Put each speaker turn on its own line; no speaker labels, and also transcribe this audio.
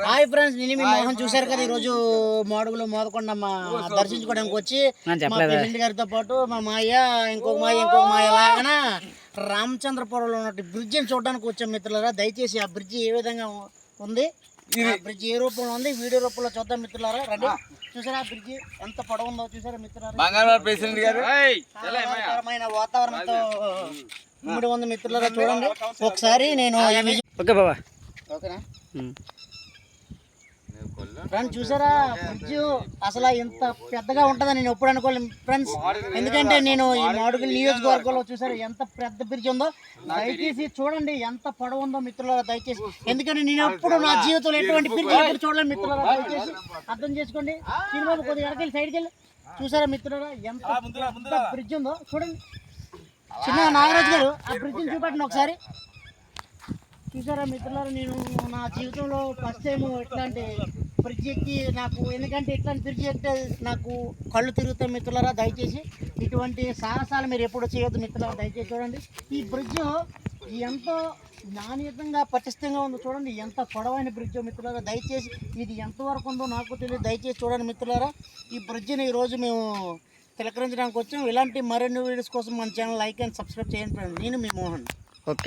Hi friends, నేను మీ మోహన్. చూశారు కదా, ఈరోజు మాడుగులో మోదకొండ దర్శించుకోవడానికి వచ్చి మా ప్రెసిడెంట్ గారితో పాటు మా మాయ ఇంకొక మాయ లాగా రామచంద్రపురంలో ఉన్న బ్రిడ్జిని చూడడానికి వచ్చాం మిత్రులారా. దయచేసి ఆ బ్రిడ్జి ఏ విధంగా ఉంది, ఆ బ్రిడ్జి ఏ రూపంలో ఉంది, వీడియో రూపంలో చూద్దాం మిత్రులారా. రండి. చూసారా బ్రిడ్జి ఎంత పొడవు ఉందో చూసారా మిత్రులారా.
ప్రెసిడెంట్ గారు
వాతావరణంతో ఇమ్మడి ఉంది మిత్రులారా. చూడండి ఒకసారి. నేను ఓకేనా ఫ్రెండ్స్, చూసారా బ్రిడ్జ్ అసలు ఇంత పెద్దగా ఉంటుందని నేను ఎప్పుడు అనుకోలేదు ఫ్రెండ్స్. ఎందుకంటే నేను ఈ మాడుగుల నియోజకవర్గంలో చూసారా ఎంత పెద్ద బ్రిడ్జ్ ఉందో. దయచేసి చూడండి ఎంత పొడవు ఉందో మిత్రులారా. దయచేసి ఎందుకంటే నేను ఎప్పుడు నా జీవితంలో ఎటువంటి బ్రిడ్జ్ ఎప్పుడు చూడలేదు మిత్రులారా. దయచేసి అర్థం చేసుకోండి. సినిమా కొద్దిగా ఎడకెళ్ళి సైడ్కి వెళ్ళి చూసారా మిత్రులారా ఎంత పెద్ద బ్రిడ్జ్ ఉందో. చూడండి చిన్న నాగరాజు గారు ఆ బ్రిడ్జిని చూపెట్టండి ఒకసారి. చూసారా మిత్రులారా, నేను నా జీవితంలో ఫస్ట్ టైం ఇట్లాంటి బ్రిడ్జ్ ఎక్కి నాకు, ఎందుకంటే ఇట్లాంటి బ్రిడ్జ్ ఎక్కితే నాకు కళ్ళు తిరుగుతాయి మిత్రులారా. దయచేసి ఇటువంటి సాహసాలు మీరు ఎప్పుడు చేయొద్దు మిత్రులారా. దయచేసి చూడండి ఈ బ్రిడ్జ్ ఎంతో నాణ్యతంగా పటిష్టంగా ఉందో. చూడండి ఎంత పొడవైన బ్రిడ్జ్ మిత్రులారా. దయచేసి ఇది ఎంతవరకు ఉందో నాకు తెలియదు. దయచేసి చూడండి మిత్రులారా. ఈ బ్రిడ్జిని ఈరోజు మేము తిలకరించడానికి వచ్చాం. ఇలాంటి మరిన్ని వీడియోస్ కోసం మన ఛానల్ లైక్ అండ్ సబ్స్క్రైబ్ చేయండి ఫ్రెండ్స్. నేను మీ మోహన్.